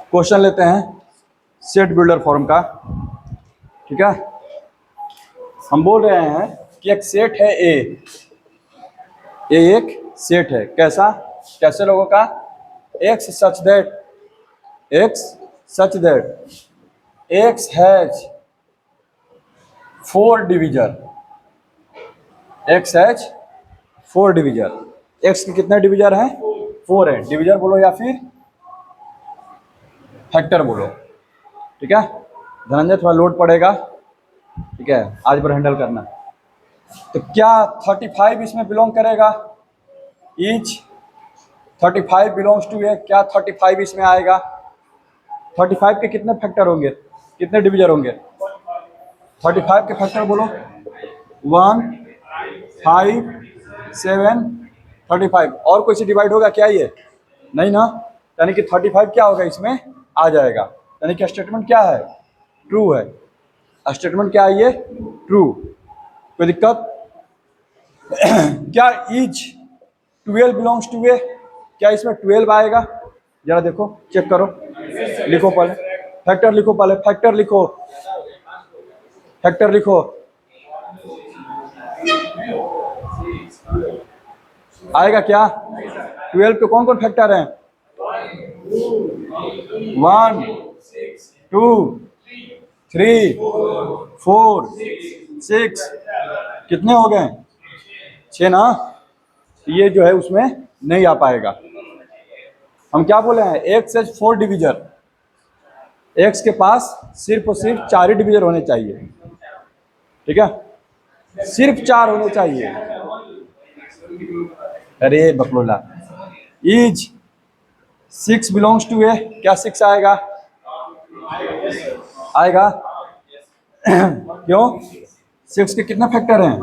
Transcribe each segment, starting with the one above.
Question लेते हैं set builder form का। ठीक है, हम बोल रहे हैं कि एक सेट है ए एक सेट है। कैसा? कैसे लोगों का? X such that x has 4 division. X has 4 division. X के कितने डिविजन हैं? 4 है। डिविजन बोलो या फिर फैक्टर बोलो। ठीक है, धनंजय थोड़ा लोड पड़ेगा। ठीक है, आज पर हैंडल करना। तो क्या 35 इसमें बिलोंग करेगा? ईच 35 बिलोंग्स टू ए। क्या 35 इसमें आएगा? 35 के कितने फैक्टर होंगे? कितने डिविजन होंगे? 35 के फैक्टर बोलो। 1, 5, 7, 35। और कोई से डिवाइड होगा क्या ये? नहीं ना। यानी कि 35 क्या होगा इसमें आ जाएगा। यानी कि स्टेटमेंट क्या है? ट्रू है। स्टेटमेंट क्या है ये? ट्रू। कोई दिक्कत? क्या ईच 12 बिलोंग्स टू ए? क्या इसमें 12 आएगा? जरा देखो, चेक करो, लिखो पहले फैक्टर लिखो। पहले फैक्टर लिखो, फैक्टर लिखो। आएगा क्या? 12 पे कौन कौन फैक्टर हैं? 1, 2, 3, 4, 6। कितने हो गए? 6 ना। ये जो है उसमें नहीं आ पाएगा। हम क्या बोले हैं? X has 4 division. एक्स के पास सिर्फ और सिर्फ 4 ही डिविजन होने चाहिए। ठीक है, सिर्फ 4 होने चाहिए। अरे बकलोला। इज 6 बिलोंग्स टू ए। क्या 6 आएगा? आएगा। क्यों? 6 के कितने फैक्टर हैं?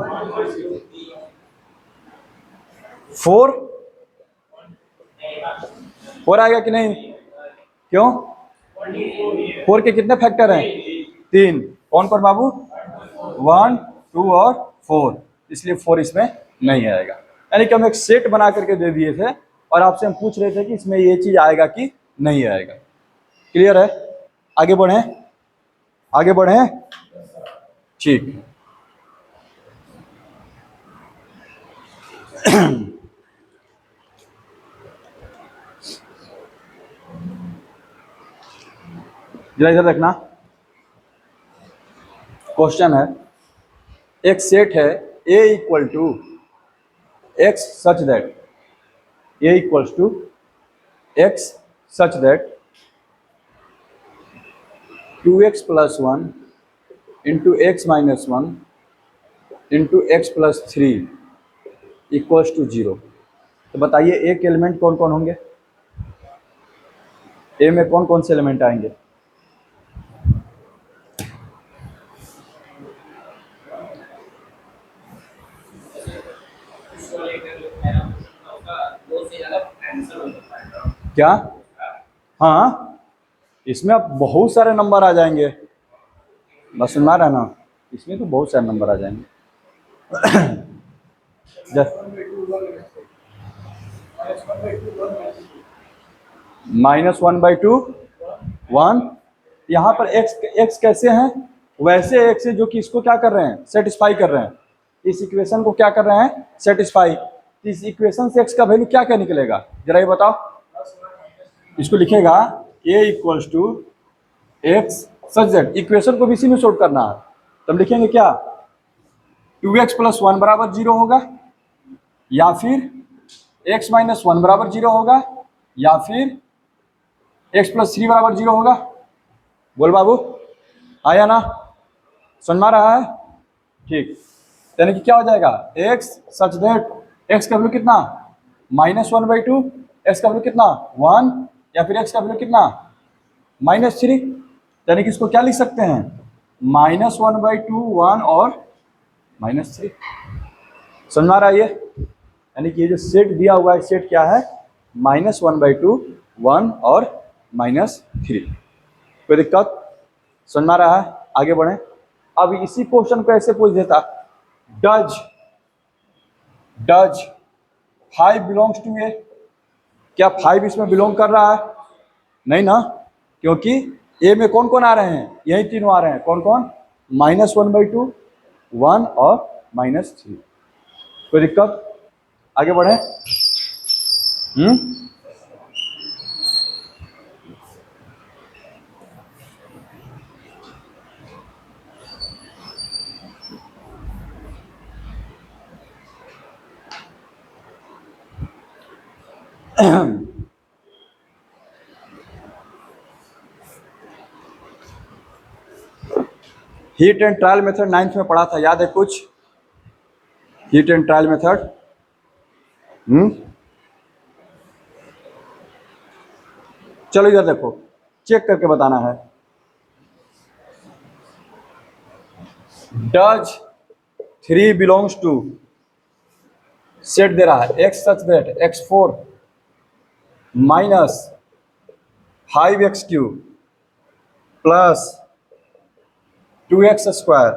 4। 4 आएगा कि नहीं? क्यों? 4 के कितने फैक्टर हैं? 3। कौन कौन बाबू? 1, 2 और 4। इसलिए 4 इसमें नहीं आएगा। यानी कि हम एक सेट बना करके दे दिए थे और आपसे हम पूछ रहे थे कि इसमें ये चीज आएगा कि नहीं आएगा। क्लियर है? आगे बढ़े, आगे बढ़े। ठीक। जरा इधर देखना। क्वेश्चन है, एक सेट है A equal to x such that A equals to x such that 2x + 1 into x minus 1 into x plus 3 equals to 0। तो बताइए ए के एलिमेंट कौन कौन होंगे? ए में कौन कौन से एलिमेंट आएंगे? क्या? हाँ, इसमें अब बहुत सारे नंबर आ जाएंगे। बस सुना रहा ना, इसमें तो बहुत सारे नंबर आ जाएंगे। -1/2 1। यहाँ पर x कैसे हैं? वैसे x है जो कि इसको क्या कर रहे हैं? सेटिस्फाई कर रहे हैं। इस इक्वेशन को क्या कर रहे हैं? सेटिस्फाई। इस इक्वेशन से x का वैल्यू क्या क्या निकलेगा? जरा ये बताओ। इसको लिखेगा a equals to x such that. Equation को भी इसी में सॉल्व करना है। तब लिखेंगे क्या? 2x + 1 = 0 होगा, या फिर x - 1 = 0 होगा, या फिर x + 3 = 0 होगा। बोल बाबू, आया ना? समझ में आ रहा है? ठीक। यानी कि क्या हो जाएगा? x सच दैट x का वैल्यू कितना? -1/2। x का वैल्यू कितना? 1। या फिर x का वैल्यू कितना? -3। यानी कि इसको क्या लिख सकते हैं? -1/2 1 और -3। समझ में आ रहा है ये? यानी कि ये जो सेट दिया हुआ है, सेट क्या है? -1/2 1 और -3। कोई दिक्कत? समझ में आ रहा है? आगे बढ़े। अब इसी क्वेश्चन को ऐसे पूछ देता, डज 5 बिलोंग्स टू ए। क्या 5 इसमें बिलोंग कर रहा है? नहीं ना, क्योंकि ए में कौन कौन आ रहे हैं? यही तीनों आ रहे हैं। कौन कौन? -1/2, 1 और -3। कोई दिक्कत? आगे बढ़े। Heat and trial method 9th में पढ़ा था, याद है कुछ? Heat and trial method. चलो इधर देखो, चेक करके बताना है। डज 3 बिलोंग्स टू, सेट दे रहा है x such that x4 -5x³ plus 2x²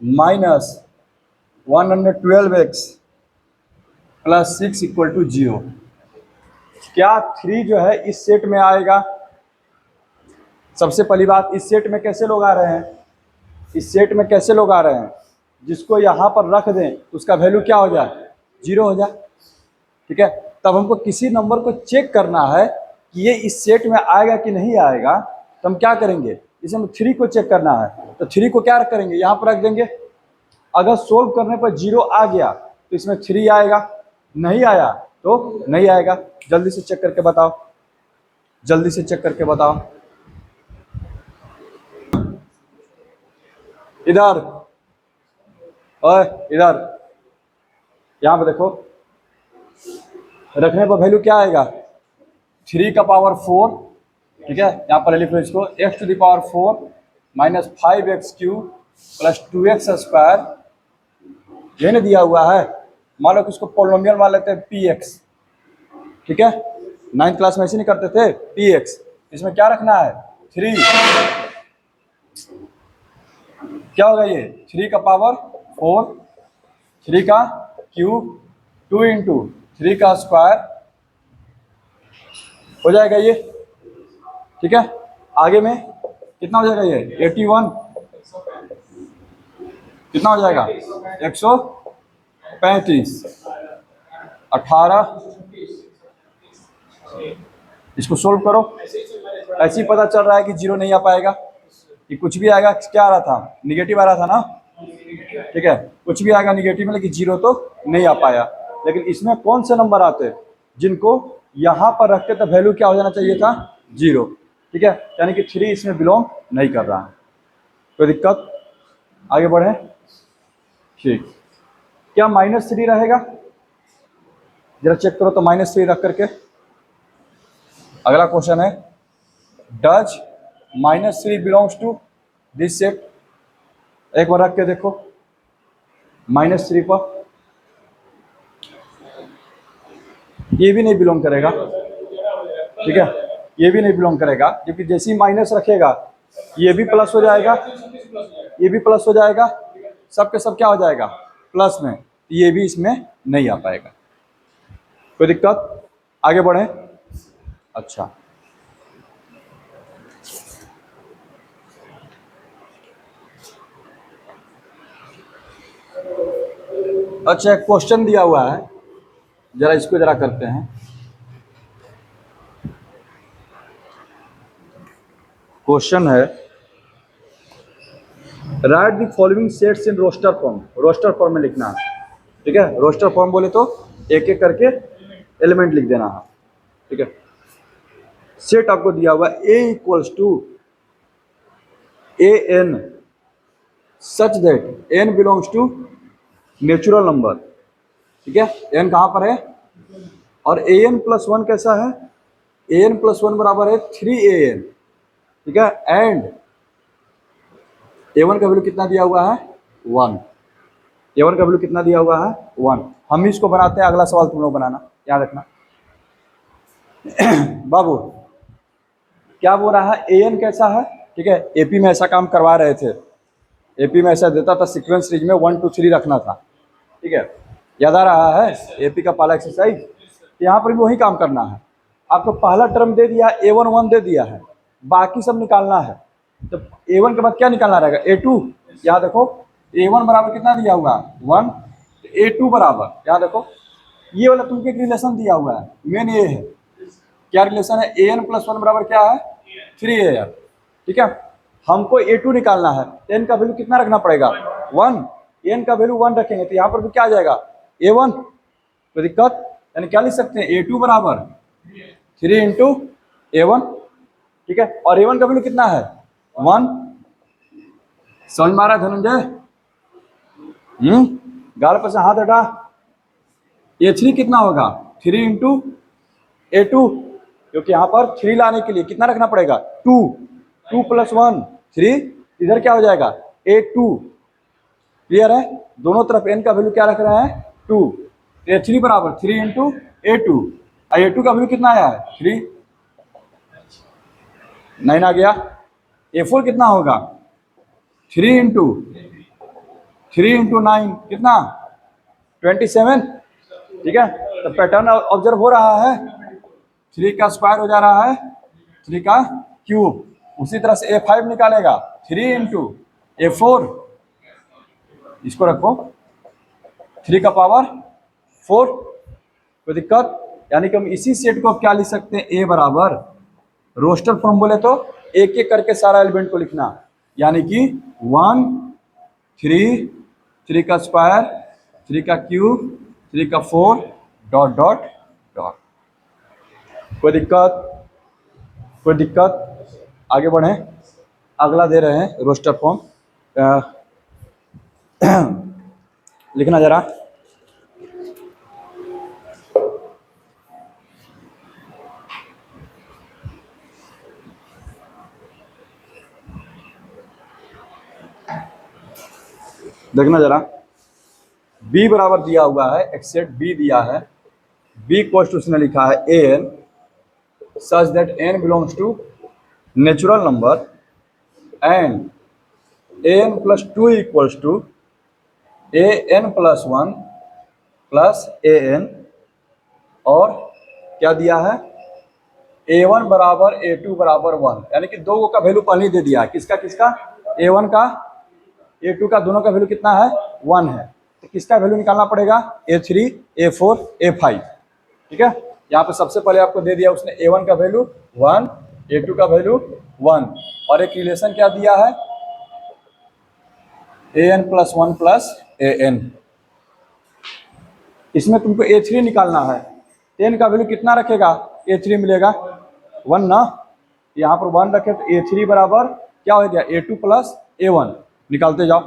-112x plus 6 = 0। क्या 3 जो है इस सेट में आएगा? सबसे पहली बात, इस सेट में कैसे लोग आ रहे हैं? इस सेट में कैसे लोग आ रहे हैं? जिसको यहाँ पर रख दें उसका वैल्यू क्या हो जाए? 0 हो जाए। ठीक है, तब हमको किसी नंबर को चेक करना है कि ये इस सेट में आएगा कि नहीं आएगा, तो हम क्या करेंगे? इसमें 3 को चेक करना है, तो 3 को क्या करेंगे? यहाँ पर रख देंगे। अगर सोल्व करने पर 0 आ गया तो इसमें 3 आएगा, नहीं आया तो नहीं आएगा। जल्दी से चेक करके बताओ, जल्दी से चेक करके बताओ। इधर और इधर, यहाँ पे देखो, रखने पर वैल्यू क्या आएगा? 3 का पावर 4। ठीक है, यहाँ पर लिख लो इसको, x⁴ -5x³ प्लस 2x²। ये नहीं दिया हुआ है, मान लो कि इसको पोलिनोमियल मान लेते हैं px। ठीक है, 9th क्लास में ऐसे नहीं करते थे, px। इसमें क्या रखना है? 3। क्या होगा ये? 3 का पावर 4, 3 का क्यूब, 2 × 3 का स्क्वायर हो जाएगा ये। ठीक है, आगे में कितना हो जाएगा ये? 81। कितना हो जाएगा? 135, 18। इसको सोल्व करो। ऐसे ही पता चल रहा है कि 0 नहीं आ पाएगा, कि कुछ भी आएगा। क्या आ रहा था? निगेटिव आ रहा था ना। ठीक है, कुछ भी आएगा निगेटिव में, लेकिन 0 तो नहीं आ पाया। लेकिन इसमें कौन से नंबर आते जिनको यहाँ पर रखते तो वैल्यू क्या हो जाना चाहिए था? 0। ठीक है, यानी कि 3 इसमें बिलोंग नहीं कर रहा है। कोई दिक्कत? आगे बढ़े। ठीक, क्या -3 रहेगा? जरा चेक करो तो, -3 रख करके। अगला क्वेश्चन है, does -3 belongs to this set. एक बार रख के देखो, -3 पर। ये भी नहीं बिलोंग करेगा। ठीक है, ये भी नहीं बिलोंग करेगा, क्योंकि जैसे ही माइनस रखेगा ये भी प्लस हो जाएगा, ये भी प्लस हो जाएगा, सब के सब क्या हो जाएगा? प्लस में। ये भी इसमें नहीं आ पाएगा। कोई दिक्कत? आगे बढ़े। अच्छा, अच्छा, एक क्वेश्चन दिया हुआ है, जरा इसको जरा करते हैं। क्वेश्चन है, write the following sets in roster form. Roster form में लिखना है। ठीक है, रोस्टर फॉर्म बोले तो एक एक करके एलिमेंट लिख देना है। ठीक है, सेट आपको दिया हुआ A = AN such that n belongs to natural number. ठीक है, n कहाँ पर है? और an+1 कैसा है? an+1 बराबर है 3an। ठीक है, एंड a1 का वैल्यू कितना दिया हुआ है? 1। a1 का वैल्यू कितना दिया हुआ है? 1। हम इसको बनाते हैं, अगला सवाल तुम लोग बनाना, याद रखना। बाबू क्या बोल रहा है? an कैसा है? ठीक है, एपी में ऐसा काम करवा रहे थे। एपी में ऐसा देता था, सीक्वेंस सीरीज में 1 2 3 रखना था। ठीक है, याद आ रहा है? एपी का पहला एक्सरसाइज। यहाँ पर भी वही काम करना है। आपको पहला टर्म दे दिया है A1 1 दे दिया है, बाकी सब निकालना है। तो A1 के बाद क्या निकालना रहेगा A2। यहाँ देखो A1 बराबर कितना दिया हुआ है 1, A2 बराबर यहाँ देखो ये वाला तुमको एक रिलेशन दिया हुआ है, मेन ये है। क्या रिलेशन है AN + 1 बराबर क्या है 3AN। ठीक है, हमको A2 निकालना है। n का वैल्यू कितना रखना पड़ेगा 1, n का वैल्यू 1 रखेंगे तो यहाँ पर भी क्या आ जाएगा A1। तो दिक्कत यानी क्या लिख सकते हैं A2 बराबर 3 × A1। ठीक है, और A1 का वैल्यू कितना है 1। समझ में आ रहा है धनंजय? गाल पर से हाथ हटा। A3 कितना होगा 3 × A2, क्योंकि यहाँ पर 3 लाने के लिए कितना रखना पड़ेगा 2 + 1 3, इधर क्या हो जाएगा A2। क्लियर है? दोनों तरफ n का वैल्यू क्या रख रहा है 2। A3 बराबर 3 × A2, और A2 का वैल्यू कितना आया है 3। 9 आ गया। A4 कितना होगा 3 × 9 कितना 27। ठीक है, तो पैटर्न ऑब्जर्व हो रहा है, 3 का स्क्वायर हो जा रहा है 3 का क्यूब। उसी तरह से A5 निकालेगा 3 × A4, इसको रखो 3 का पावर 4। कोई दिक्कत? यानी कि हम इसी सेट को क्या लिख सकते हैं A बराबर रोस्टर फॉर्म बोले तो एक एक करके सारा एलिमेंट को लिखना, यानी कि 1 3 3 का स्क्वायर 3 का क्यूब 3 का 4 ... कोई दिक्कत? कोई दिक्कत? आगे बढ़े, अगला दे रहे हैं रोस्टर फॉर्म। लिखना जरा। देखना जरा, B बराबर दिया हुआ है, एक्सेट B दिया है। B कोस्ट उसने लिखा है AN such that n belongs to natural number and AN + 2 = AN + 1 + AN, और क्या दिया है A1 बराबर A2 बराबर 1, यानी कि दो का वैल्यू पहले ही दे दिया है। किसका किसका A1 का A2 का, दोनों का वैल्यू कितना है 1 है। तो किसका वैल्यू निकालना पड़ेगा A3 A4 A5। ठीक है, यहाँ पे सबसे पहले आपको दे दिया उसने A1 का वैल्यू 1, A2 का वैल्यू 1, और एक रिलेशन क्या दिया है AN + 1 + AN। इसमें तुमको A3 निकालना है, 10 का वैल्यू कितना रखेगा A3 मिलेगा 1 ना, यहाँ पर 1 रखे तो A3 बराबर क्या हो गया A2 + A1। निकालते जाओ,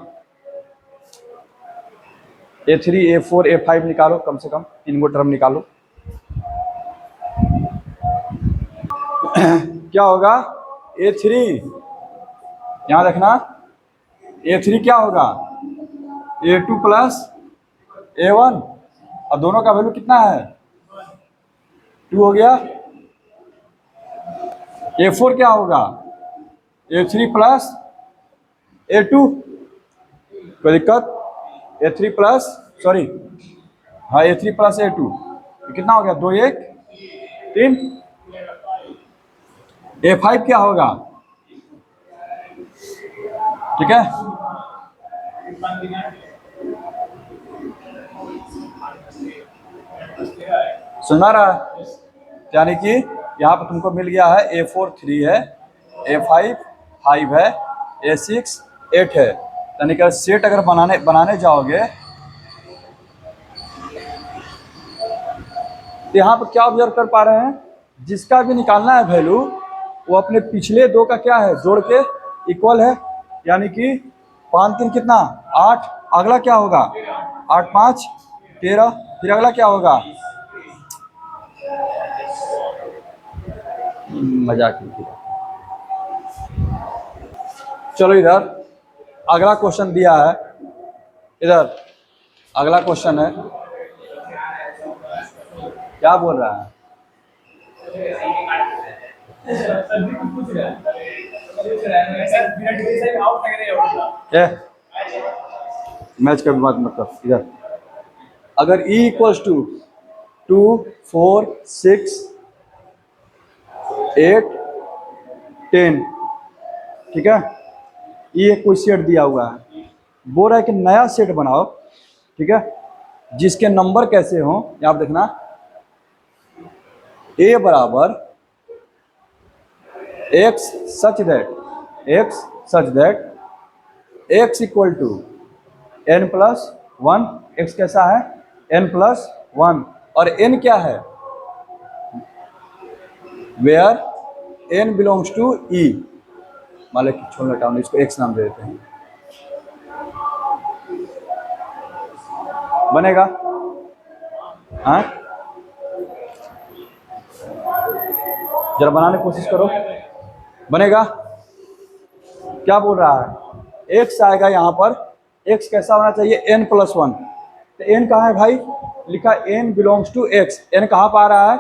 A3 A4 A5 निकालो, कम से कम 3 गो टर्म निकालो। क्या होगा A3, यहाँ देखना A3 क्या होगा A2 + A1, और दोनों का वैल्यू कितना है 2 हो गया। A4 क्या होगा A3 + A2। कोई दिक्कत? A3 + सॉरी हाँ A3 + A2 कितना हो गया 2 1 3। A5 क्या होगा, ठीक है, सुना रहा है? यानी कि यहाँ पर तुमको मिल गया है A4 3 है, A5 5 है, A6 8 है। यानी कि सेट अगर बनाने जाओगे तो यहाँ पर क्या ऑब्जर्व कर पा रहे हैं, जिसका भी निकालना है वैल्यू वो अपने पिछले दो का क्या है जोड़ के इक्वल है। यानी कि 5 3 कितना 8, अगला क्या होगा 8 5 13, फिर अगला क्या होगा मजाक की। चलो इधर अगला क्वेश्चन दिया है, इधर अगला क्वेश्चन है, क्या बोल रहा है मैच का भी बात मतलब। इधर अगर E = 2 4 6 8 10। ठीक है, ये कोई सेट दिया हुआ है, बोल रहा है कि नया सेट बनाओ। ठीक है, जिसके नंबर कैसे हों, आप देखना a बराबर x such that x equal to n plus 1। x कैसा है, n प्लस 1, और n क्या है, where n belongs to e। मान लो कि छोड़ हटाओ, इसको x नाम दे देते हैं, बनेगा। हाँ, जरा बनाने की कोशिश करो, बनेगा। क्या बोल रहा है, x आएगा यहाँ पर, x कैसा होना चाहिए, n प्लस 1। तो n कहाँ है भाई, लिखा n belongs to x। n कहाँ पर आ रहा है,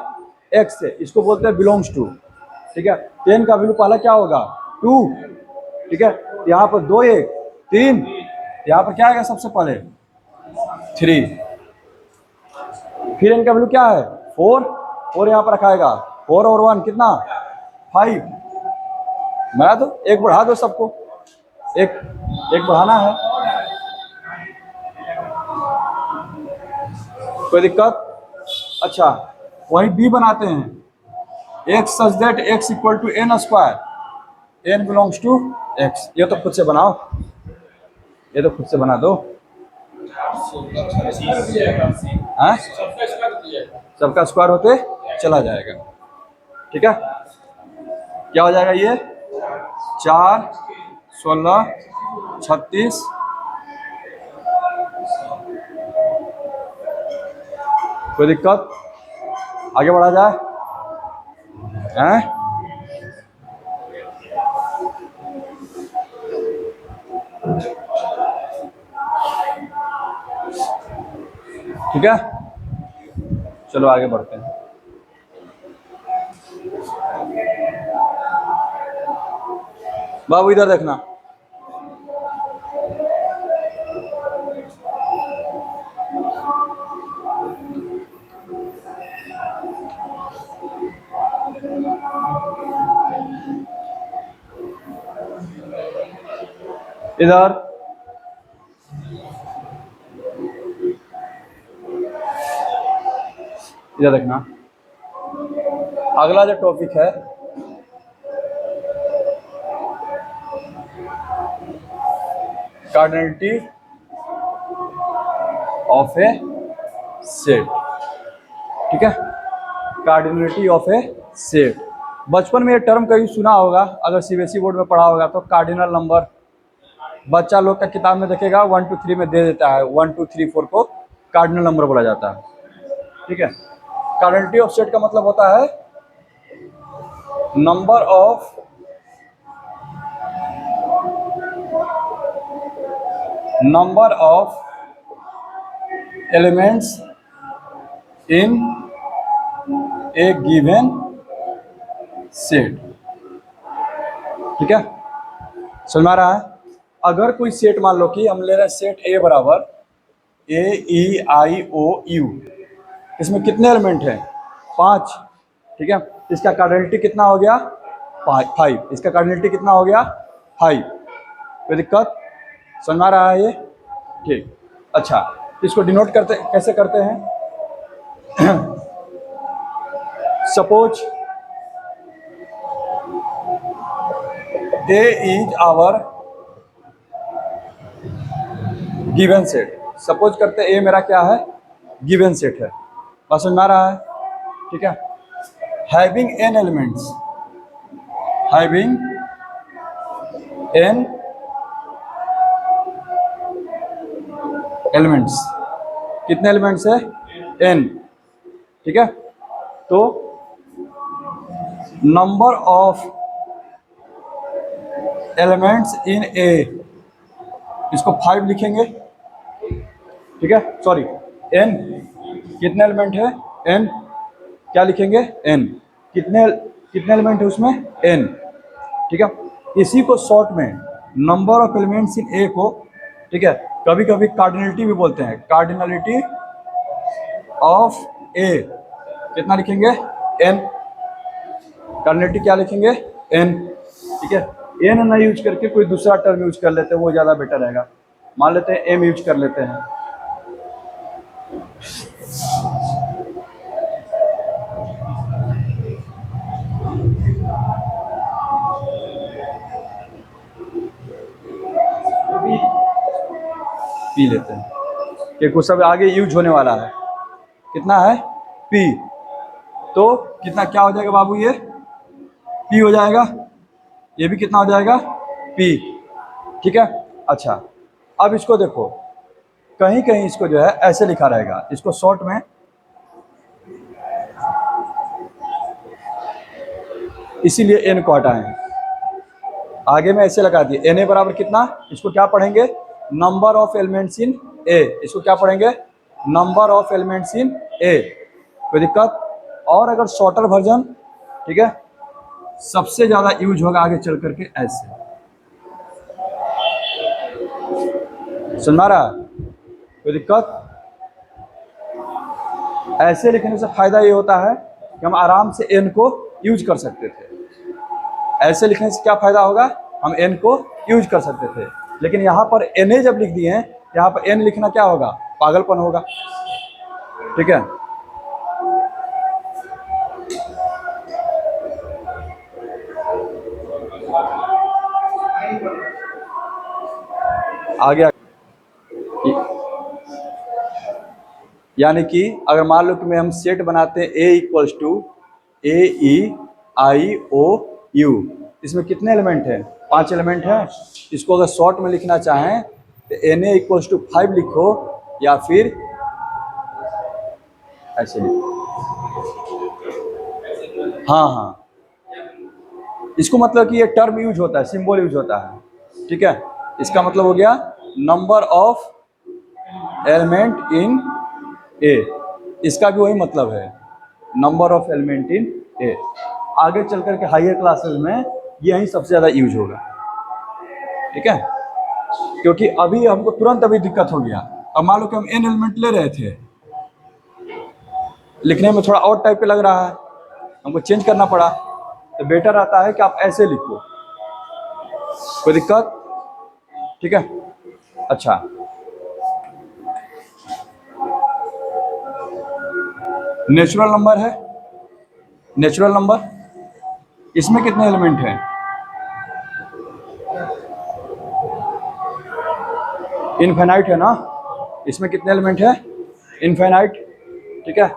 x से, इसको बोलते हैं बिलोंग्स टू। ठीक है, n का वैल्यू पहला क्या होगा, 2। ठीक है, यहाँ पर 2 1 3, यहाँ पर क्या आएगा सबसे पहले 3, फिर n का वैल्यू क्या है 4, और यहाँ पर रखाएगा 4 और 1 कितना 5। मैं तो एक बढ़ा दो सबको, एक बढ़ाना है, कोई दिक्कत। अच्छा, वही b बनाते हैं, x such that x equal to n square, n belongs to x। ये तो खुद से बनाओ, ये तो खुद से बना दो। हाँ, सबका स्क्वायर होते चला जाएगा। ठीक है, क्या हो जाएगा ये 4 16 36, कोई दिक्कत, आगे बढ़ा जाए। हैं, ठीक है, चलो आगे बढ़ते हैं। बाबू इधर देखना, इधर देखना, अगला जो टॉपिक है कार्डिनलिटी ऑफ ए सेट। ठीक है, कार्डिनलिटी ऑफ ए सेट, बचपन में ये टर्म कभी सुना होगा, अगर सीबीएसई बोर्ड में पढ़ा होगा तो। कार्डिनल नंबर बच्चा लोग का किताब में देखेगा 1 2 3 में दे देता है, 1 2 3 4 को कार्डिनल नंबर बोला जाता है। ठीक है, कार्डिनलिटी ऑफ सेट का मतलब होता है number of elements in A given set. ठीक है, समझ में आ रहा है। अगर कोई सेट, मान लो कि हम ले रहे हैं सेट ए बराबर AEIOU, इसमें कितने एलिमेंट हैं 5। ठीक है, इसका कार्डिनलिटी कितना हो गया 5, इसका कार्डिनलिटी कितना हो गया 5। कोई दिक्कत, समझ में आ रहा है ये। ठीक, अच्छा, इसको डिनोट करते कैसे करते हैं suppose A is our given set. Suppose करते हैं A मेरा क्या है, गिवन सेट है, बात समझ में आ रहा है। ठीक है, having n elements, having n elements, कितने एलिमेंट्स है n। ठीक है, तो number of elements in A, इसको 5 लिखेंगे। ठीक है, सॉरी n, कितने एलिमेंट है n, क्या लिखेंगे n, कितने एलिमेंट है उसमें n। ठीक है, इसी को शॉर्ट में number of elements in A को, ठीक है, कभी कभी कार्डिनलिटी भी बोलते हैं, कार्डिनलिटी ऑफ ए कितना लिखेंगे n, टर्मिनेटिव क्या लिखेंगे n, ठीक है। n ना यूज करके कोई दूसरा टर्म यूज कर लेते हैं, वो ज़्यादा बेटर रहेगा। मान लेते हैं m यूज कर लेते हैं। पी लेते हैं कि कुछ सब आगे यूज होने वाला है, कितना है p, तो कितना क्या हो जाएगा बाबू, ये p हो जाएगा, ये भी कितना हो जाएगा p, ठीक है। अच्छा अब इसको देखो, कहीं कहीं इसको जो है ऐसे लिखा रहेगा, इसको शॉर्ट में इसीलिए n को हटाएं, आगे में ऐसे लगा दिए Na बराबर कितना, इसको क्या पढ़ेंगे number of elements in A, इसको क्या पढ़ेंगे number of elements in A, कोई दिक्कत। और अगर शॉर्टर वर्जन, ठीक है, सबसे ज्यादा यूज होगा आगे चल करके ऐसे, सुन पा रहा, कोई दिक्कत। ऐसे लिखने से फायदा ये होता है कि हम आराम से n को यूज कर सकते थे, ऐसे लिखने से क्या फायदा होगा, हम n को यूज कर सकते थे। लेकिन यहाँ पर Na जब लिख दिए हैं, यहाँ पर n लिखना क्या होगा, पागलपन होगा, ठीक है। आगे यानी कि अगर मान लो कि मैं हम सेट बनाते हैं A इक्वल्स टू AEIOU, इसमें कितने एलिमेंट हैं, 5 एलिमेंट हैं। इसको अगर शॉर्ट में लिखना चाहें तो Na इक्वल्स टू 5 लिखो, या फिर ऐसे लिखो, हाँ हाँ, इसको मतलब कि ये टर्म यूज होता है, सिंबल यूज होता है, ठीक है। इसका मतलब हो गया number of element in A, इसका भी वही मतलब है, number of element in A। आगे चल करके हायर क्लासेस में यही सबसे ज़्यादा यूज होगा, ठीक है, क्योंकि अभी हमको तुरंत अभी दिक्कत हो गया। अब मान लो कि हम n एलिमेंट ले रहे थे, लिखने में थोड़ा और टाइप के लग रहा है, हमको चेंज करना पड़ा, तो बेटर आता है कि आप ऐसे लिखो, कोई दिक्कत, ठीक है। अच्छा नेचुरल नंबर है, नेचुरल नंबर, इसमें कितने एलिमेंट हैं, इनफाइनाइट है ना, इसमें कितने एलिमेंट है, इनफाइनाइट, ठीक है।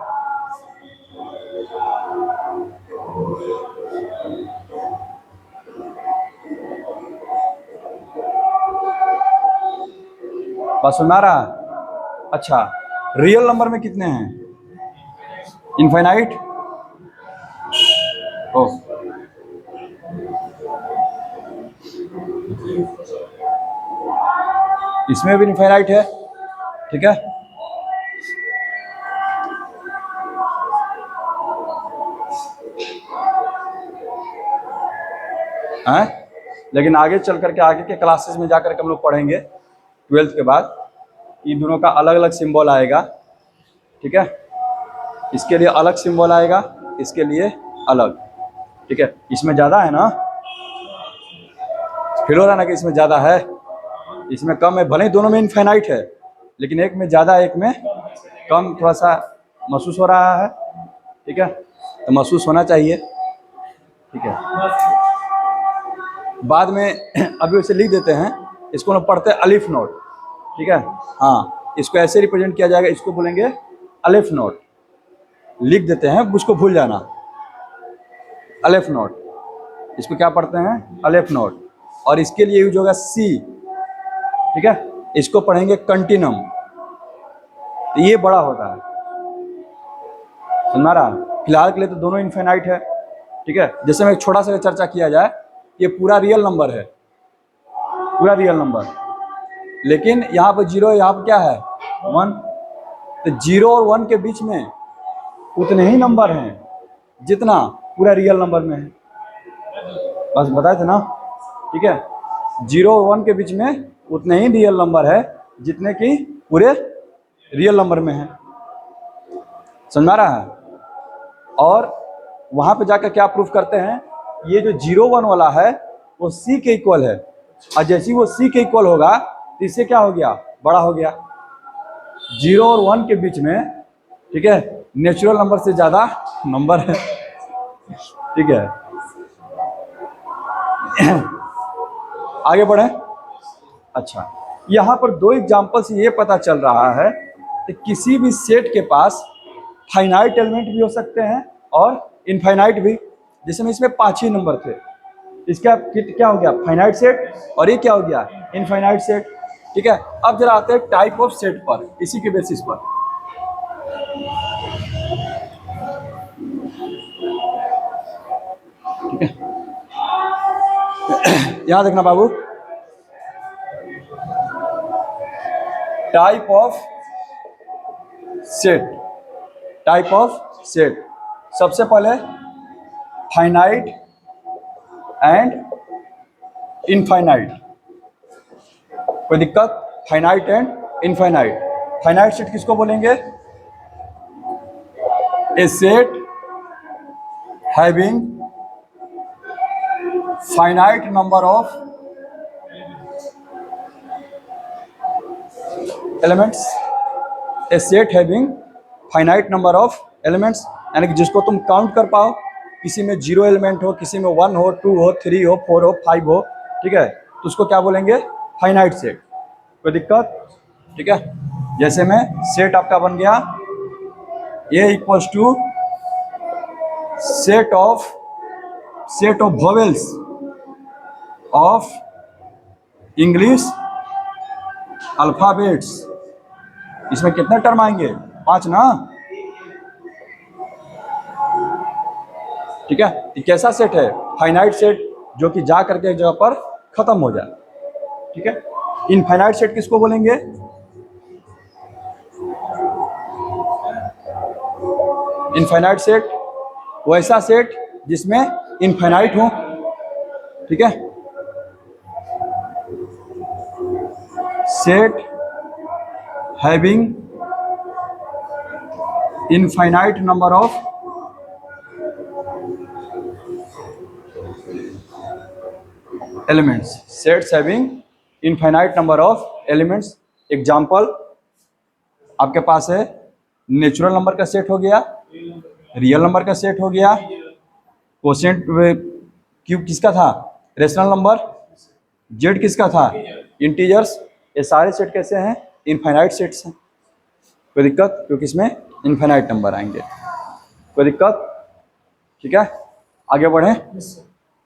बात सुन आ रहा है। अच्छा रियल नंबर में कितने हैं, इनफाइनाइट, ओ इसमें भी इनफाइनाइट है, ठीक है। हैं? लेकिन आगे चल करके आगे के क्लासेस में जाकर के हम लोग पढ़ेंगे 12th के बाद, इन दोनों का अलग अलग सिंबल आएगा, ठीक है। इसके लिए अलग सिंबल आएगा, इसके लिए अलग, ठीक है। इसमें ज़्यादा है ना, फील हो रहा है ना कि इसमें ज़्यादा है, इसमें कम है, भले ही दोनों में इनफाइनाइट है, लेकिन एक में ज़्यादा एक में कम, थोड़ा सा महसूस हो रहा है, ठीक है, तो महसूस होना चाहिए, ठीक है। बाद में अभी उसे लिख देते हैं, इसको ना पढ़ते हैं अलिफ नोट, ठीक है। हाँ इसको ऐसे रिप्रेजेंट किया जाएगा, इसको बोलेंगे अलिफ नोट, लिख देते हैं, उसको भूल जाना, अलिफ नोट, इसको क्या पढ़ते हैं अलिफ नोट। और इसके लिए यूज होगा सी, ठीक है, इसको पढ़ेंगे कंटिन्यूम, तो ये बड़ा होता है, सुना रहा। फिलहाल के लिए तो दोनों इनफाइनाइट है, ठीक है। जैसे मैं एक छोटा सा चर्चा किया जाए, ये पूरा रियल नंबर है, पूरा रियल नंबर, लेकिन यहाँ पर 0 यहाँ पर क्या है 1, तो 0 और 1 के बीच में उतने ही नंबर हैं जितना पूरा रियल नंबर में है, बस बताए थे ना, ठीक है। 0 और 1 के बीच में उतने ही रियल नंबर है जितने कि पूरे रियल नंबर में है, समझ में आ रहा है। और वहां पे जाकर क्या प्रूफ करते हैं, ये जो 0 1 वाला है वो C के इक्वल है, और जैसे ही वो C के इक्वल होगा तो इससे क्या हो गया, बड़ा हो गया। 0 और 1 के बीच में, ठीक है, नेचुरल नंबर से ज्यादा नंबर है, ठीक है। आगे बढ़े। अच्छा, यहाँ पर 2 एग्जाम्पल से ये पता चल रहा है कि किसी भी सेट के पास फाइनाइट एलिमेंट भी हो सकते हैं और इनफाइनाइट भी। जैसे में इसमें 5 ही नंबर थे, इसका क्या हो गया, फाइनाइट सेट, और ये क्या हो गया, इनफाइनाइट सेट, ठीक है। अब जरा आते हैं टाइप ऑफ सेट पर, इसी के बेसिस पर। ठीक है, यहां देखना बाबू, type of set, type of set. सबसे पहले फाइनाइट एंड इनफाइनाइट, कोई दिक्कत, finite and infinite. Finite set किसको बोलेंगे, a set having finite number of elements, a set having finite number of elements, यानी कि जिसको तुम काउंट कर पाओ, किसी में 0 एलिमेंट हो, किसी में 1 हो, 2 हो, 3 हो, 4 हो, 5 हो, ठीक है, तो उसको क्या बोलेंगे, फाइनाइट सेट। कोई दिक्कत, ठीक है। जैसे में सेट आपका बन गया A equals to set of vowels of English alphabets. इसमें कितने टर्म आएंगे, 5 ना, ठीक है। ये कैसा सेट है, फाइनाइट सेट, जो कि जा करके एक जगह पर खत्म हो जाए, ठीक है। इनफाइनाइट सेट किसको बोलेंगे, इनफाइनाइट सेट वैसा सेट जिसमें इनफाइनाइट हो, ठीक है। Set having infinite number of elements, sets having infinite number of elements. Example आपके पास है, नेचुरल नंबर का सेट हो गया, रियल नंबर का सेट हो गया, कोशेंट क्यूब किसका था, रेशनल नंबर, जेड किसका था, इंटीजर्स। ये सारे सेट कैसे हैं, इनफाइनाइट सेट्स हैं। कोई दिक्कत, क्योंकि इसमें इनफाइनाइट नंबर आएंगे। कोई दिक्कत, ठीक है, आगे बढ़े।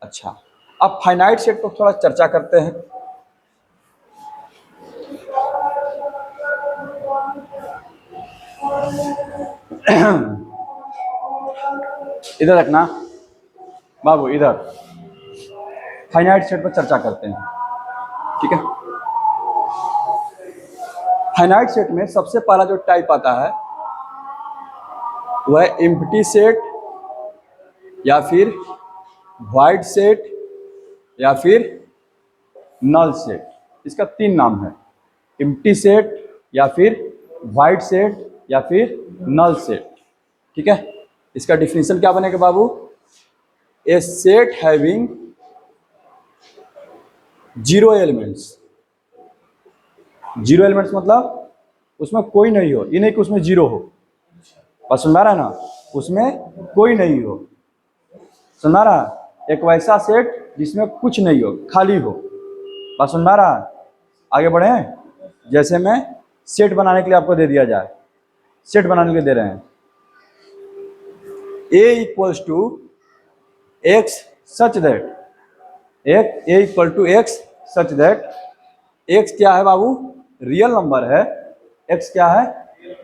अच्छा, अब फाइनाइट सेट को थोड़ा चर्चा करते हैं। इधर रखना बाबू, इधर फाइनाइट सेट पर चर्चा करते हैं, ठीक है। फाइनाइट सेट में सबसे पहला जो टाइप आता है वह एम्प्टी सेट, या फिर वाइड सेट, या फिर नल सेट। इसका 3 नाम है, एम्प्टी सेट, या फिर वाइड सेट, या फिर नल सेट, ठीक है। इसका डिफिनेशन क्या बनेगा बाबू, ए सेट हैविंग 0 एलिमेंट्स। 0 एलिमेंट्स मतलब उसमें कोई नहीं हो, ये नहीं कि उसमें 0 हो, बस समझ रहा है ना, उसमें कोई नहीं हो, समझ रहा है। एक वैसा सेट जिसमें कुछ नहीं हो, खाली हो, बस समझ रहा है। आगे बढ़े। जैसे मैं सेट बनाने के लिए आपको दे दिया जाए, सेट बनाने के लिए दे रहे हैं, a equals to x such that, a equal to x such that, x क्या है बाबू, रियल नंबर है, x क्या है,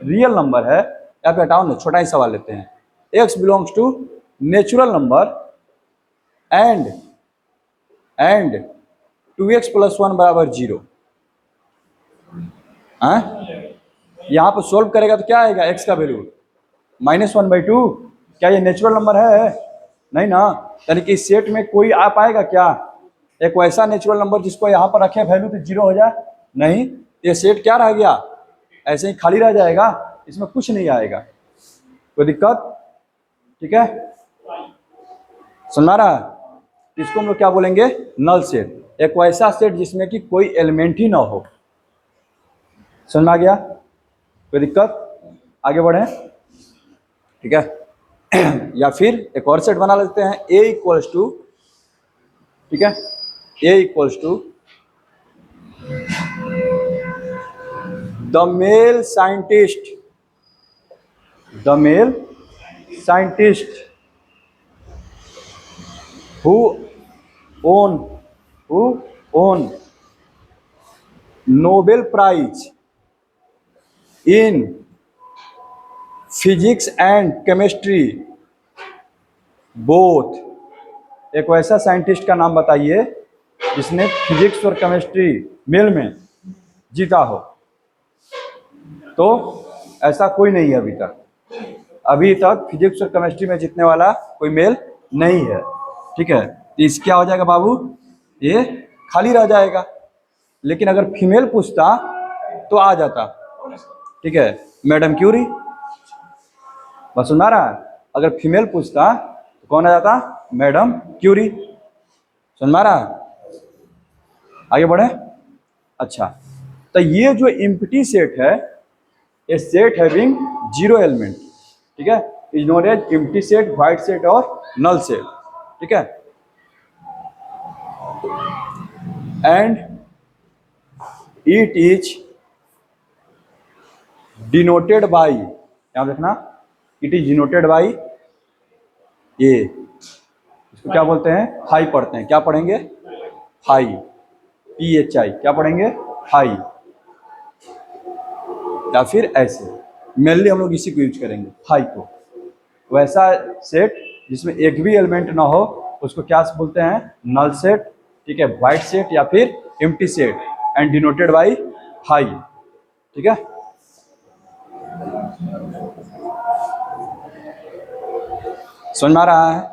रियल नंबर है। या फिर हटाओ ना, छोटा ही सवाल लेते हैं, x belongs to natural number and 2x plus 1 बराबर 0। यहाँ पर सोल्व करेगा तो क्या आएगा, x का वैल्यू -1/2। क्या ये नेचुरल नंबर है, नहीं ना, यानी कि इस सेट में कोई आ पाएगा क्या, एक वैसा नेचुरल नंबर जिसको यहाँ पर रखे वैल्यू तो 0 हो जाए, नहीं। ये सेट क्या रह गया, ऐसे ही खाली रह जाएगा, इसमें कुछ नहीं आएगा। कोई दिक्कत? ठीक है, समझ आ रहा है? इसको हम लोग क्या बोलेंगे? Null set. एक वैसा सेट जिसमें कि कोई एलिमेंट ही ना हो। समझ में आ गया? कोई दिक्कत? आगे बढ़े, ठीक है। या फिर एक और सेट बना लेते हैं, ए इक्वल्स टू, ठीक है, A equals to the male scientist, the male scientist who own Nobel Prize in Physics and Chemistry both। एक वैसा साइंटिस्ट का नाम बताइए जिसने फिजिक्स और केमिस्ट्री मेल में जीता हो। तो ऐसा कोई नहीं है अभी तक। अभी तक फिजिक्स और केमिस्ट्री में जीतने वाला कोई मेल नहीं है, ठीक है। तो इस क्या हो जाएगा बाबू? ये खाली रह जाएगा। लेकिन अगर फीमेल पूछता तो आ जाता, ठीक है, मैडम क्यूरी। बस सुना रहा है? अगर फीमेल पूछता तो कौन आ जाता? Madam Curie. सुन रहा है? आगे बढ़े। अच्छा, तो ये जो एम्प्टी सेट है, a set having zero element, ठीक है, is known as empty set, void set और नल सेट, ठीक है। And it is denoted by, यहां देखना, it is denoted by a. इसको क्या बोलते हैं? हाई पढ़ते हैं। क्या पढ़ेंगे? हाई, PHI। क्या पढ़ेंगे? हाई। या फिर ऐसे, मेनली हम लोग इसी को यूज करेंगे, हाई को। वैसा सेट जिसमें एक भी एलिमेंट ना हो उसको क्या बोलते हैं? नल सेट, ठीक है, वाइड सेट या फिर empty set, and denoted by high, ठीक है। समझ में आ रहा है?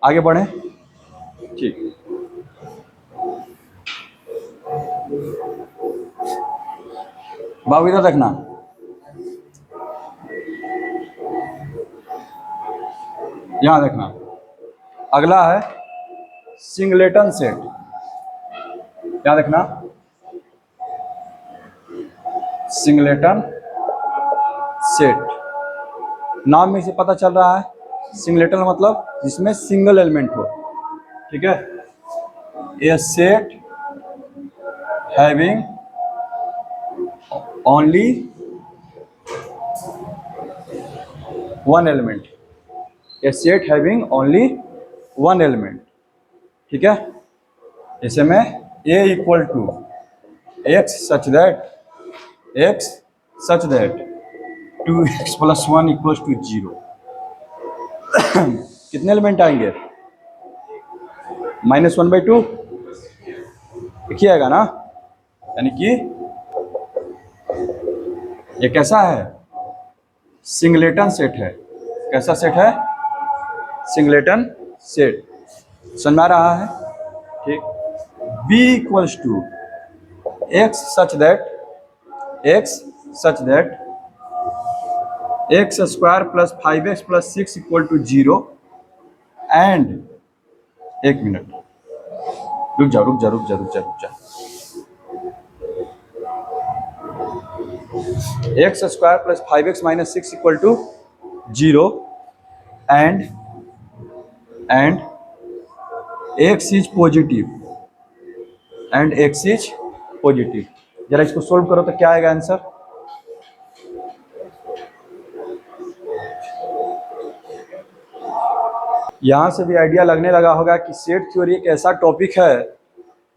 आगे बढ़े, ठीक। बाबू इधर देखना, यहां देखना, अगला है सिंगलेटन सेट। क्या देखना? Singleton set. नाम में से पता चल रहा है, सिंगलेटन मतलब जिसमें सिंगल एलिमेंट हो, ठीक है। A set having only one element, a set having only one element, ठीक है। जैसे में A equal to x such that 2x + 1 = 0। कितने एलिमेंट आएंगे? -1/2 लिखी आएगा ना। यानी कि ये कैसा है? सिंगलेटन सेट है। कैसा सेट है? Singleton set. समझ में आ रहा है? ठीक। B = x such that x square + 5x + 6 = 0 and, एक मिनट, रुक जा। x square + 5x - 6 = 0 and x is positive. जरा इसको सोल्व करो तो क्या आएगा आंसर? यहां से भी आइडिया लगने लगा होगा कि सेट थ्योरी एक ऐसा टॉपिक है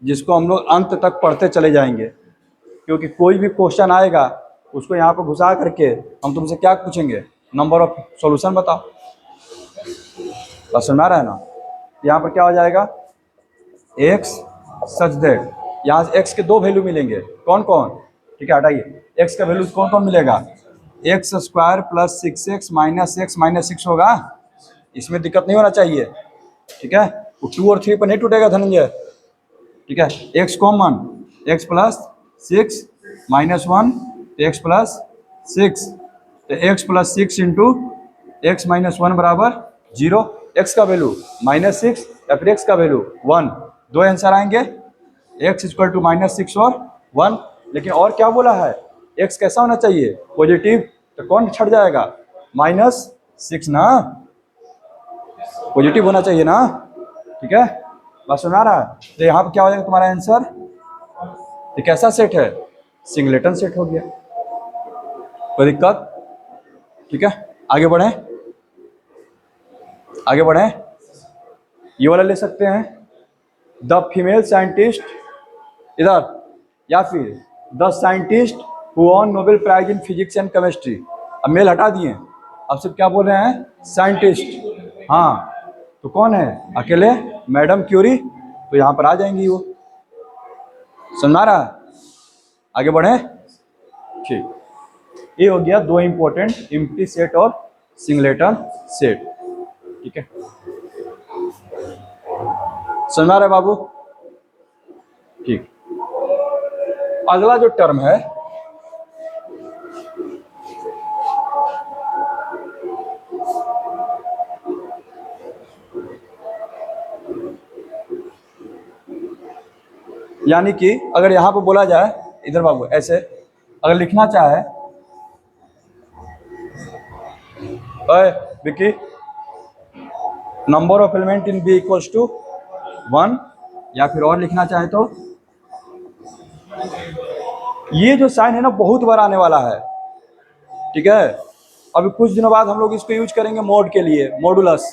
जिसको हम लोग अंत तक पढ़ते चले जाएंगे, क्योंकि कोई भी क्वेश्चन आएगा उसको यहाँ पर घुसा करके हम तुमसे क्या पूछेंगे? नंबर ऑफ सॉल्यूशन बताओ। बस समझ रहा है ना? यहाँ पर क्या हो जाएगा? x सच दैट, यहाँ से x के दो वैल्यू मिलेंगे। कौन कौन? ठीक है, हटाइए। x का वैल्यू कौन कौन मिलेगा? x स्क्वायर + 6x - x - 6 होगा। इसमें दिक्कत नहीं होना चाहिए, ठीक है। वो 2 और 3 पर नहीं टूटेगा धनंजय, ठीक है। x कॉमन, x + 6 - 1 x + 6, तो x + 6 × x माइनस वन बराबर 0, x का वैल्यू -6 या फिर x का वैल्यू 1, दो आंसर आएंगे, x इक्वल टू -6 और 1। लेकिन और क्या बोला है, x कैसा होना चाहिए, पॉजिटिव, तो कौन छट जाएगा, -6 ना, पॉजिटिव होना चाहिए ना, ठीक है, बात सुना रहा है। तो यहाँ पर क्या हो जाएगा तुम्हारा आंसर, ये कैसा सेट है, सिंगलेटन सेट हो गया, कोई दिक्कत, ठीक है। आगे बढ़े, आगे बढ़े, ये वाला ले सकते हैं, द फीमेल साइंटिस्ट इधर, या फिर the scientist who won Nobel prize in physics and chemistry. अब मेल हटा दिए, अब सिर्फ क्या बोल रहे हैं, साइंटिस्ट, हाँ, तो कौन है, अकेले मैडम क्यूरी, तो यहाँ पर आ जाएंगी वो, समझा रहा है। आगे बढ़े, ठीक, ये हो गया दो इंपॉर्टेंट एम्प्टी सेट और सिंगलेटन सेट, ठीक है, समझ रहे बाबू, ठीक। अगला जो टर्म है, यानी कि अगर यहां पर बोला जाए, इधर बाबू ऐसे अगर लिखना चाहे, ओए विकी, number of element in B equals to 1, या फिर और लिखना चाहे तो ये जो साइन है ना बहुत बार आने वाला है, ठीक है। अभी कुछ दिनों बाद हम लोग इसको यूज करेंगे मोड के लिए, मॉडुलस,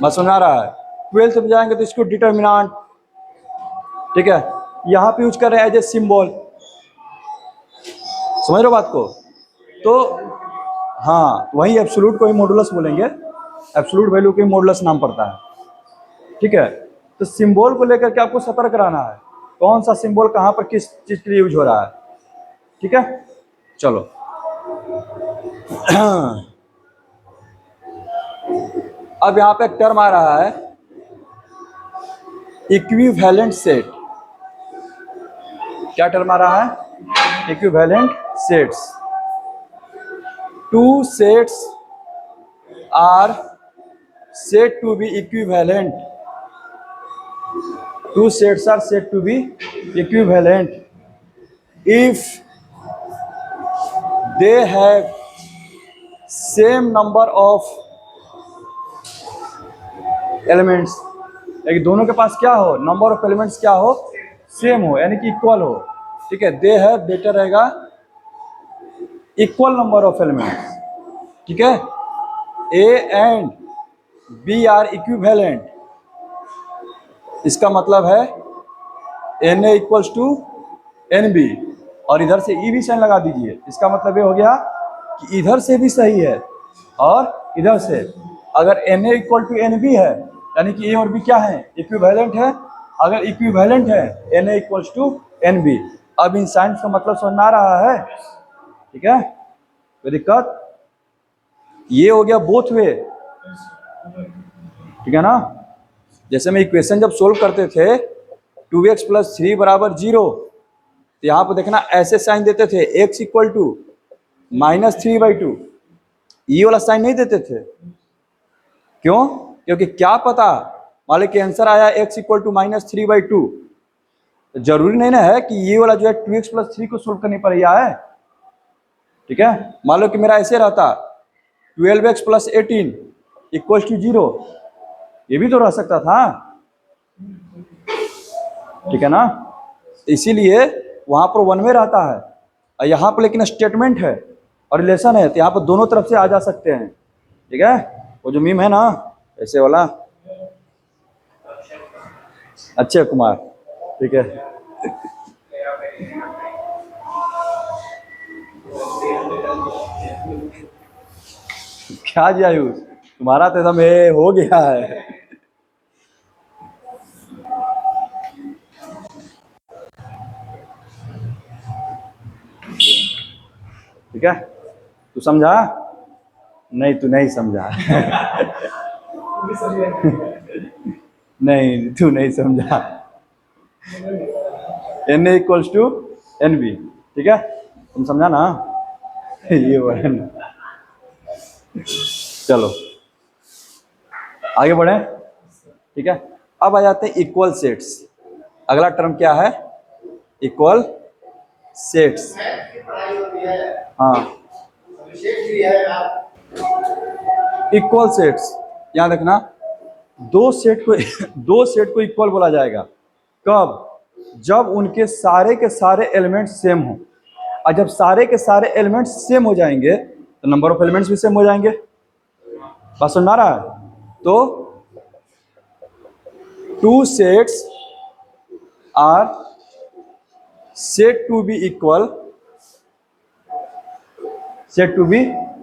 मैं सुना रहा है, 12th में जाएंगे तो इसको डिटर्मिनेंट, ठीक है, यहाँ पे यूज कर रहे हैं एज ए सिंबल, समझ रहे हो बात को, तो हाँ वही एब्सोल्यूट को ही मॉडुलस बोलेंगे, एब्सोल्यूट वैल्यू को ही मॉडुलस नाम पड़ता है, ठीक है। तो सिंबल को लेकर के आपको सतर्क रहना है, कौन सा सिंबल कहाँ पर किस चीज के लिए यूज हो रहा है, ठीक है। चलो अब यहाँ पे एक टर्म आ रहा है इक्विवेलेंट सेट, क्या टर्म आ रहा है, equivalent sets, two sets are said to be equivalent, two sets are said to be equivalent if they have same number of elements, यानी दोनों के पास क्या हो, नंबर ऑफ एलिमेंट्स क्या हो, सेम हो, यानी कि इक्वल हो, ठीक है। दे है बेटर रहेगा, इक्वल नंबर ऑफ एलिमेंट्स, ठीक है। A and B are equivalent, इसका मतलब है n A equals to n B, और इधर से ई भी साइन लगा दीजिए, इसका मतलब ये हो गया कि इधर से भी सही है और इधर से, अगर n A equal to n B है यानी कि ए और बी क्या है, इक्विवेलेंट है, अगर इक्विवेलेंट है n A equals to n B. अब इन साइंस का मतलब समझ में आ रहा है, ठीक है, कोई दिक्कत, ये हो गया बोथ वे, ठीक है ना। जैसे में इक्वेशन जब सोल्व करते थे 2x + 3 = 0, तो यहाँ पर देखना ऐसे साइन देते थे, x इक्वल टू -3/2, ये वाला साइन नहीं देते थे, क्यों, क्योंकि क्या पता मान लो कि आंसर आया x इक्वल टू -3/2, तो जरूरी नहीं ना है कि ये वाला जो है 2x + 3 को सोल्व करनी पड़ेगा है, ठीक है। मान लो कि मेरा ऐसे रहता 12x + 18 = 0, ये भी तो रह सकता था, ठीक है ना। इसीलिए वहां पर वन वे रहता है, और यहाँ पर लेकिन स्टेटमेंट है और रिलेशन है, तो यहाँ पर दोनों तरफ से आ जा सकते हैं, ठीक है। वो जो मीम है ना ऐसे वाला, अच्छे कुमार, ठीक है। क्या जी आयुष, तुम्हारा तो एकदम ये हो गया है, ठीक है। तू समझा, नहीं तू नहीं समझा नहीं तू नहीं समझा, n A equals to n B, ठीक है, तुम समझा ना ये वर्ड, चलो आगे बढ़े, ठीक है। अब आ जाते हैं इक्वल सेट्स। अगला टर्म क्या है? Equal sets. हाँ, इक्वल सेट्स याद रखना, दो सेट को दो सेट को इक्वल बोला जाएगा कब? जब उनके सारे के सारे एलिमेंट्स सेम हो। और जब सारे के सारे एलिमेंट्स सेम हो जाएंगे तो नंबर ऑफ एलिमेंट्स भी सेम हो जाएंगे। बात समझ आ रहा है? तो two sets are said to be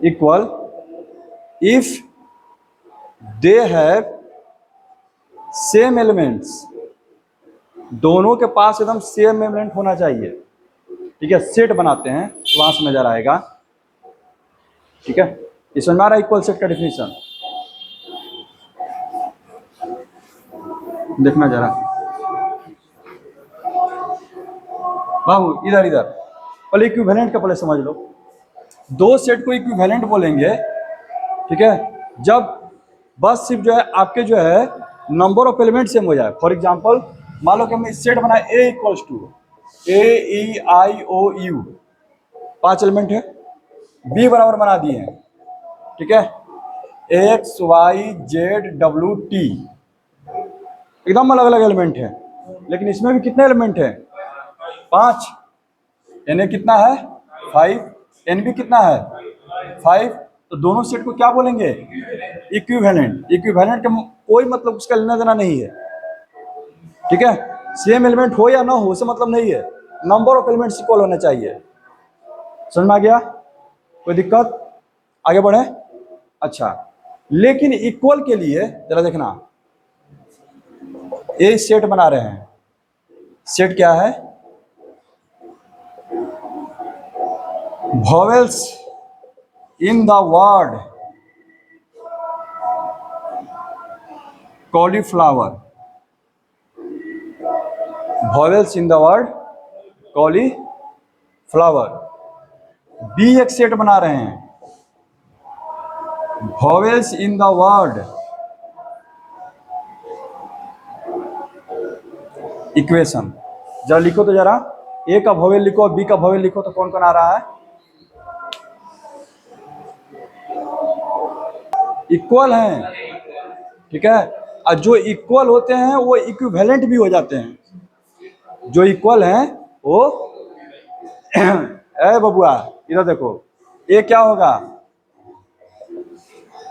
equal if they have same elements। दोनों के पास एकदम सेम एलिमेंट होना चाहिए, ठीक है। सेट बनाते हैं तो वहां से नजर आएगा, ठीक है। इसमें हमारा इक्वल सेट का डिफिनीशन देखना जरा बाबू, इधर इधर पहले इक्विवेलेंट का पहले समझ लो। दो सेट को इक्विवेलेंट बोलेंगे, ठीक है, जब बस सिर्फ जो है आपके जो है नंबर ऑफ एलिमेंट सेम हो जाए। फॉर एग्जांपल मान लो कि हमने सेट बनाया ए इक्वल्स टू AEIOU, 5 एलिमेंट है। बी बराबर बना दिए हैं, ठीक है, XYZWT, एकदम अलग अलग एलिमेंट है, लेकिन इसमें भी कितने एलिमेंट है? 5। Na कितना है? 5। Nb कितना है? 5। तो दोनों सेट को क्या बोलेंगे? इक्विवेलेंट। इक्विवेलेंट का कोई मतलब उसका लेना देना नहीं है, ठीक है। सेम एलिमेंट हो या ना हो उससे मतलब नहीं है, नंबर ऑफ एलिमेंट्स इक्वल होने चाहिए। समझ में आ गया? कोई दिक्कत? आगे बढ़े। अच्छा, लेकिन इक्वल के लिए जरा देखना, ये सेट बना रहे हैं। सेट क्या है? vowels in the word cauliflower। vowels in the word cauliflower। B एक सेट बना रहे हैं, vowels in the word equation. जरा लिखो तो जरा, ए का vowel लिखो, बी का vowel लिखो, तो कौन कौन आ रहा है? इक्वल हैं, ठीक है। और जो इक्वल होते हैं वो इक्विवेलेंट भी हो जाते हैं। जो इक्वल हैं वो ए बबुआ इधर देखो, ए क्या होगा?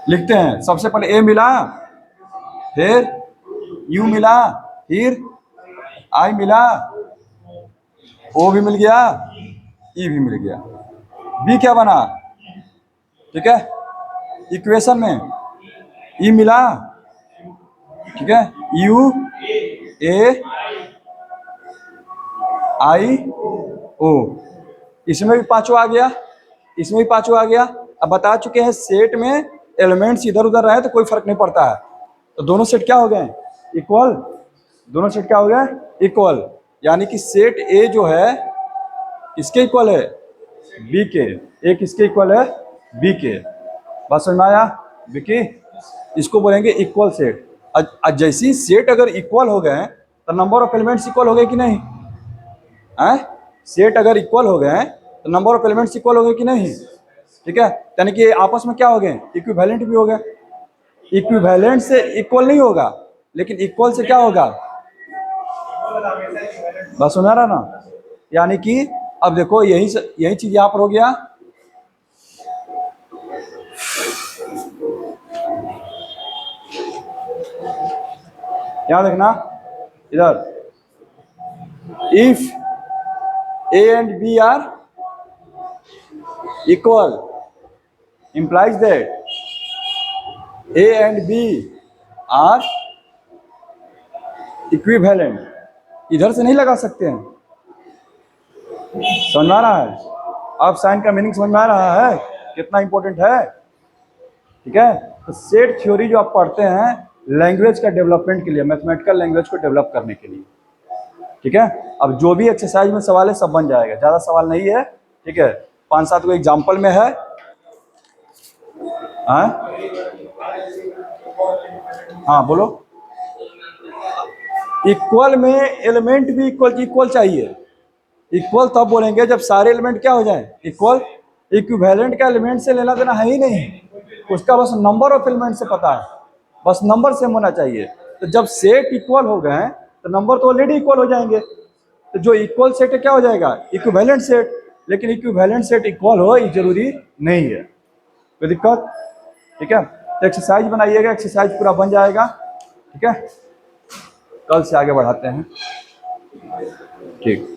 लिखते हैं सबसे पहले ए मिला, फिर यू मिला, फिर आई मिला, ओ भी मिल गया, ई भी मिल गया। बी क्या बना? ठीक है, इक्वेशन में ई मिला, ठीक है, यू ए आई ओ, इसमें भी पांचों आ गया, इसमें भी पांचों आ गया। अब बता चुके हैं सेट में एलिमेंट्स इधर उधर रहे तो कोई फर्क नहीं पड़ता है, तो दोनों सेट क्या हो गए? इक्वल। दोनों सेट क्या हो गए? इक्वल। यानी कि सेट ए जो है किसके इक्वल है? बी के। ए किसके इक्वल है? बी के। बात समझ में आया विकी? इसको बोलेंगे इक्वल सेट। जैसी सेट अगर इक्वल हो गए तो नंबर ऑफ एलिमेंट्स इक्वल हो गए कि नहीं? सेट अगर इक्वल हो गए तो नंबर ऑफ एलिमेंट्स इक्वल हो गए कि नहीं? ठीक है, यानी कि आपस में क्या हो गए? इक्विवेलेंट भी हो गए। इक्विवेलेंट से इक्वल नहीं होगा, लेकिन इक्वल से क्या होगा? बस सुना रहा ना? यानी कि अब देखो यही चीज यहाँ पर हो गया। यहाँ देखना इधर, if A and B are equal implies that A and B are equivalent। इधर से नहीं लगा सकते हैं। समझ में आ रहा है? अब साइन का मीनिंग समझ में आ रहा है कितना इंपॉर्टेंट है? ठीक है, तो सेट थ्योरी जो आप पढ़ते हैं लैंग्वेज का डेवलपमेंट के लिए, मैथमेटिकल लैंग्वेज को डेवलप करने के लिए, ठीक है। अब जो भी एक्सरसाइज में सवाल है सब बन जाएगा, ज्यादा सवाल नहीं है, ठीक है। 5-7 को एग्जाम्पल में है। हाँ हाँ बोलो। इक्वल में एलिमेंट भी इक्वल इक्वल चाहिए। इक्वल तब बोलेंगे जब सारे एलिमेंट क्या हो जाए इक्वल। इक्विवेलेंट का एलिमेंट से लेना देना है ही नहीं, उसका बस नंबर ऑफ एलिमेंट से पता है, बस नंबर सेम होना चाहिए। तो जब सेट इक्वल हो गए तो नंबर तो ऑलरेडी इक्वल हो जाएंगे। तो जो इक्वल सेट है क्या हो जाएगा इक्विवेलेंट सेट। लेकिन इक्विवेलेंट सेट इक्वल हो ये जरूरी नहीं है। कोई दिक्कत? ठीक है, तो एक्सरसाइज बनाइएगा, एक्सरसाइज पूरा बन जाएगा। ठीक है, कल से आगे बढ़ाते हैं। ठीक।